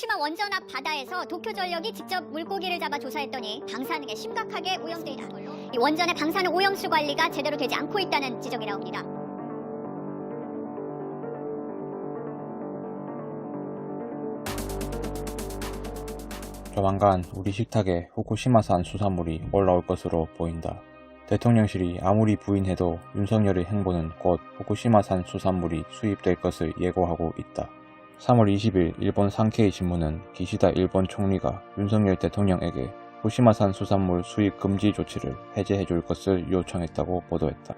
후쿠시마 원전 앞 바다에서 도쿄전력이 직접 물고기를 잡아 조사했더니 방사능에 심각하게 오염돼 있는 걸로, 이 원전의 방사능 오염수 관리가 제대로 되지 않고 있다는 지적이 나옵니다. 조만간 우리 식탁에 후쿠시마산 수산물이 올라올 것으로 보인다. 대통령실이 아무리 부인해도 윤석열의 행보는 곧 후쿠시마산 수산물이 수입될 것을 예고하고 있다. 3월 20일 일본 산케이 신문은 기시다 일본 총리가 윤석열 대통령에게 후쿠시마산 수산물 수입 금지 조치를 해제해줄 것을 요청했다고 보도했다.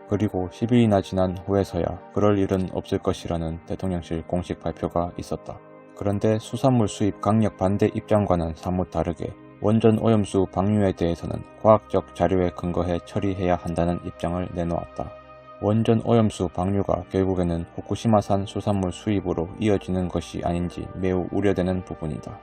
그리고 10일이나 지난 후에서야 그럴 일은 없을 것이라는 대통령실 공식 발표가 있었다. 그런데 수산물 수입 강력 반대 입장과는 사뭇 다르게 원전 오염수 방류에 대해서는 과학적 자료에 근거해 처리해야 한다는 입장을 내놓았다. 원전 오염수 방류가 결국에는 후쿠시마산 수산물 수입으로 이어지는 것이 아닌지 매우 우려되는 부분이다.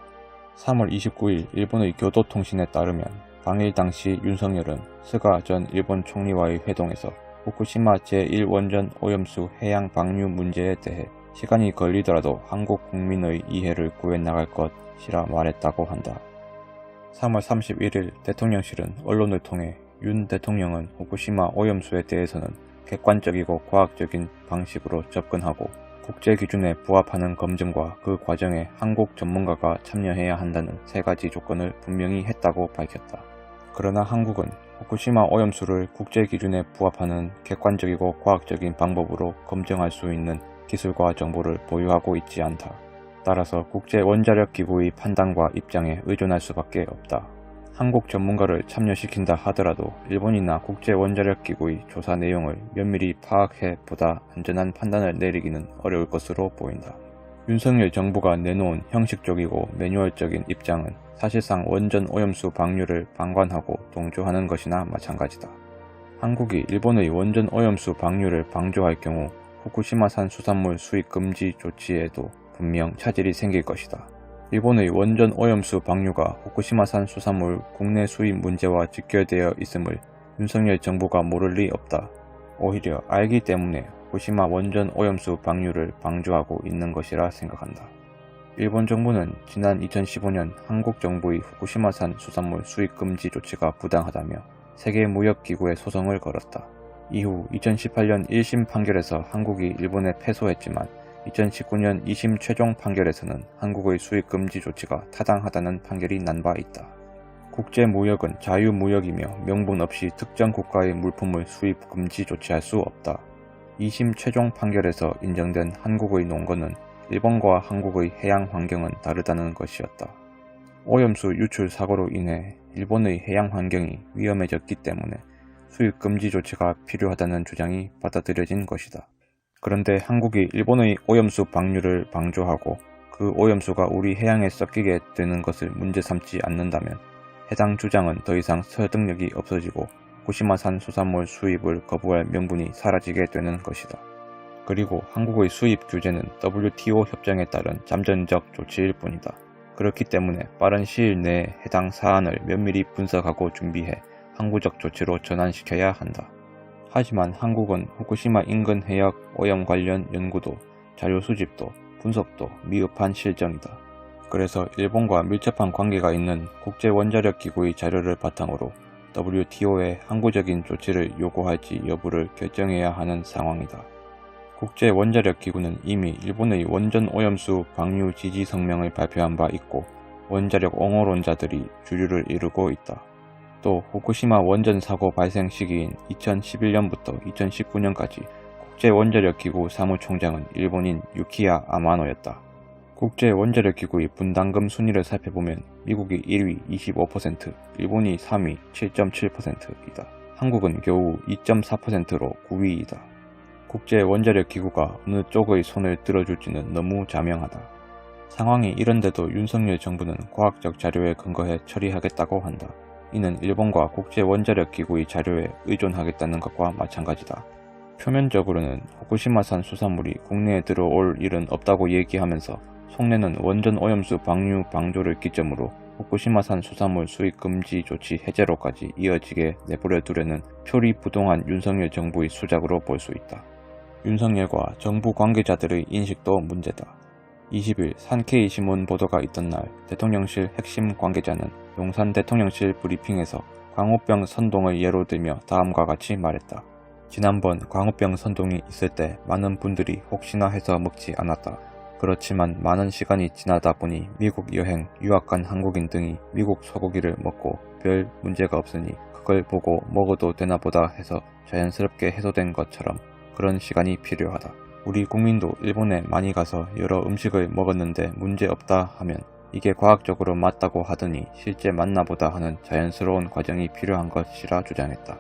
3월 29일 일본의 교도통신에 따르면 당일 당시 윤석열은 스가 전 일본 총리와의 회동에서 후쿠시마 제1원전 오염수 해양 방류 문제에 대해 시간이 걸리더라도 한국 국민의 이해를 구해나갈 것이라 말했다고 한다. 3월 31일 대통령실은 언론을 통해 윤 대통령은 후쿠시마 오염수에 대해서는 객관적이고 과학적인 방식으로 접근하고 국제 기준에 부합하는 검증과 그 과정에 한국 전문가가 참여해야 한다는 3가지 조건을 분명히 했다고 밝혔다. 그러나 한국은 후쿠시마 오염수를 국제 기준에 부합하는 객관적이고 과학적인 방법으로 검증할 수 있는 기술과 정보를 보유하고 있지 않다. 따라서 국제원자력기구의 판단과 입장에 의존할 수밖에 없다. 한국 전문가를 참여시킨다 하더라도 일본이나 국제원자력기구의 조사 내용을 면밀히 파악해 보다 안전한 판단을 내리기는 어려울 것으로 보인다. 윤석열 정부가 내놓은 형식적이고 매뉴얼적인 입장은 사실상 원전 오염수 방류를 방관하고 동조하는 것이나 마찬가지다. 한국이 일본의 원전 오염수 방류를 방조할 경우 후쿠시마산 수산물 수입 금지 조치에도 분명 차질이 생길 것이다. 일본의 원전 오염수 방류가 후쿠시마산 수산물 국내 수입 문제와 직결되어 있음을 윤석열 정부가 모를 리 없다. 오히려 알기 때문에 후쿠시마 원전 오염수 방류를 방조하고 있는 것이라 생각한다. 일본 정부는 지난 2015년 한국 정부의 후쿠시마산 수산물 수입 금지 조치가 부당하다며 세계무역기구에 소송을 걸었다. 이후 2018년 1심 판결에서 한국이 일본에 패소했지만 2019년 2심 최종 판결에서는 한국의 수입 금지 조치가 타당하다는 판결이 난 바 있다. 국제무역은 자유무역이며 명분 없이 특정 국가의 물품을 수입 금지 조치할 수 없다. 2심 최종 판결에서 인정된 한국의 논거는 일본과 한국의 해양 환경은 다르다는 것이었다. 오염수 유출 사고로 인해 일본의 해양 환경이 위험해졌기 때문에 수입 금지 조치가 필요하다는 주장이 받아들여진 것이다. 그런데 한국이 일본의 오염수 방류를 방조하고 그 오염수가 우리 해양에 섞이게 되는 것을 문제 삼지 않는다면 해당 주장은 더 이상 설득력이 없어지고 후쿠시마산 수산물 수입을 거부할 명분이 사라지게 되는 것이다. 그리고 한국의 수입 규제는 WTO 협정에 따른 잠정적 조치일 뿐이다. 그렇기 때문에 빠른 시일 내에 해당 사안을 면밀히 분석하고 준비해 항구적 조치로 전환시켜야 한다. 하지만 한국은 후쿠시마 인근 해역 오염 관련 연구도 자료 수집도 분석도 미흡한 실정이다. 그래서 일본과 밀접한 관계가 있는 국제원자력기구의 자료를 바탕으로 WTO에 항구적인 조치를 요구할지 여부를 결정해야 하는 상황이다. 국제원자력기구는 이미 일본의 원전 오염수 방류 지지 성명을 발표한 바 있고 원자력 옹호론자들이 주류를 이루고 있다. 또 후쿠시마 원전 사고 발생 시기인 2011년부터 2019년까지 국제원자력기구 사무총장은 일본인 유키야 아마노였다. 국제원자력기구의 분담금 순위를 살펴보면 미국이 1위 25%, 일본이 3위 7.7%이다. 한국은 겨우 2.4%로 9위이다. 국제원자력기구가 어느 쪽의 손을 들어줄지는 너무 자명하다. 상황이 이런데도 윤석열 정부는 과학적 자료에 근거해 처리하겠다고 한다. 이는 일본과 국제원자력기구의 자료에 의존하겠다는 것과 마찬가지다. 표면적으로는 후쿠시마산 수산물이 국내에 들어올 일은 없다고 얘기하면서 속내는 원전 오염수 방류 방조를 기점으로 후쿠시마산 수산물 수입 금지 조치 해제로까지 이어지게 내버려 두려는 표리부동한 윤석열 정부의 수작으로 볼 수 있다. 윤석열과 정부 관계자들의 인식도 문제다. 20일 산케이 신문 보도가 있던 날 대통령실 핵심 관계자는 용산 대통령실 브리핑에서 광우병 선동을 예로 들며 다음과 같이 말했다. 지난번 광우병 선동이 있을 때 많은 분들이 혹시나 해서 먹지 않았다. 그렇지만 많은 시간이 지나다 보니 미국 여행, 유학 간 한국인 등이 미국 소고기를 먹고 별 문제가 없으니 그걸 보고 먹어도 되나 보다 해서 자연스럽게 해소된 것처럼 그런 시간이 필요하다. 우리 국민도 일본에 많이 가서 여러 음식을 먹었는데 문제 없다 하면 이게 과학적으로 맞다고 하더니 실제 맞나 보다 하는 자연스러운 과정이 필요한 것이라 주장했다.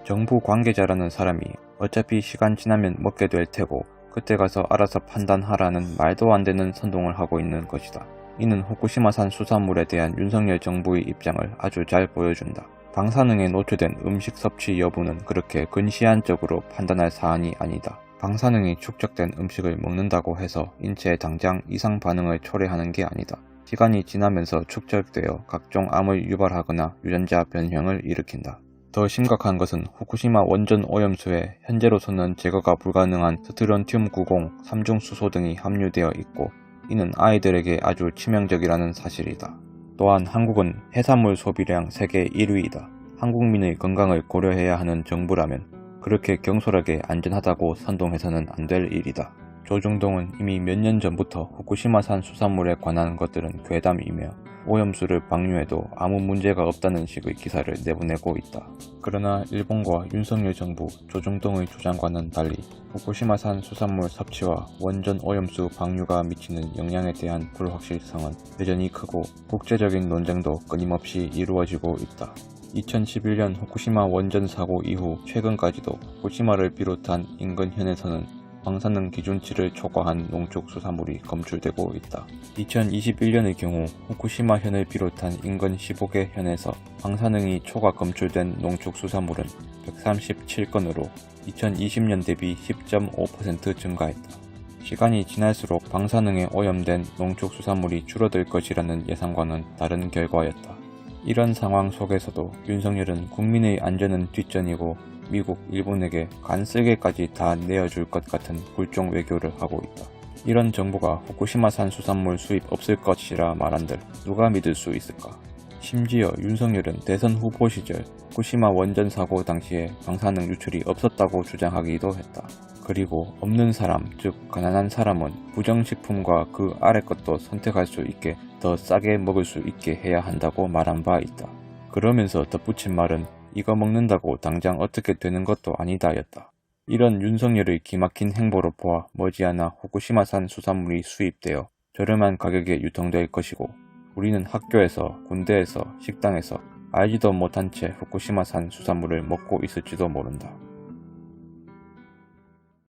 정부 관계자라는 사람이 어차피 시간 지나면 먹게 될 테고 그때 가서 알아서 판단하라는 말도 안 되는 선동을 하고 있는 것이다. 이는 후쿠시마산 수산물에 대한 윤석열 정부의 입장을 아주 잘 보여준다. 방사능에 노출된 음식 섭취 여부는 그렇게 근시안적으로 판단할 사안이 아니다. 방사능이 축적된 음식을 먹는다고 해서 인체에 당장 이상 반응을 초래하는 게 아니다. 시간이 지나면서 축적되어 각종 암을 유발하거나 유전자 변형을 일으킨다. 더 심각한 것은 후쿠시마 원전 오염수에 현재로서는 제거가 불가능한 스트론튬 90, 삼중수소 등이 함유되어 있고 이는 아이들에게 아주 치명적이라는 사실이다. 또한 한국은 해산물 소비량 세계 1위이다. 한국민의 건강을 고려해야 하는 정부라면 그렇게 경솔하게 안전하다고 선동해서는 안 될 일이다. 조중동은 이미 몇 년 전부터 후쿠시마산 수산물에 관한 것들은 괴담이며 오염수를 방류해도 아무 문제가 없다는 식의 기사를 내보내고 있다. 그러나 일본과 윤석열 정부 조중동의 주장과는 달리 후쿠시마산 수산물 섭취와 원전 오염수 방류가 미치는 영향에 대한 불확실성은 여전히 크고 국제적인 논쟁도 끊임없이 이루어지고 있다. 2011년 후쿠시마 원전 사고 이후 최근까지도 후쿠시마를 비롯한 인근 현에서는 방사능 기준치를 초과한 농축수산물이 검출되고 있다. 2021년의 경우 후쿠시마 현을 비롯한 인근 15개 현에서 방사능이 초과 검출된 농축수산물은 137건으로 2020년 대비 10.5% 증가했다. 시간이 지날수록 방사능에 오염된 농축수산물이 줄어들 것이라는 예상과는 다른 결과였다. 이런 상황 속에서도 윤석열은 국민의 안전은 뒷전이고 미국, 일본에게 간쓸게까지 다 내어줄 것 같은 굴종 외교를 하고 있다. 이런 정부가 후쿠시마산 수산물 수입 없을 것이라 말한들 누가 믿을 수 있을까? 심지어 윤석열은 대선 후보 시절 후쿠시마 원전 사고 당시에 방사능 유출이 없었다고 주장하기도 했다. 그리고 없는 사람, 즉 가난한 사람은 부정식품과 그 아래 것도 선택할 수 있게 더 싸게 먹을 수 있게 해야 한다고 말한 바 있다. 그러면서 덧붙인 말은 이거 먹는다고 당장 어떻게 되는 것도 아니다 였다. 이런 윤석열의 기막힌 행보로 보아 머지않아 후쿠시마산 수산물이 수입되어 저렴한 가격에 유통될 것이고 우리는 학교에서, 군대에서, 식당에서 알지도 못한 채 후쿠시마산 수산물을 먹고 있을지도 모른다.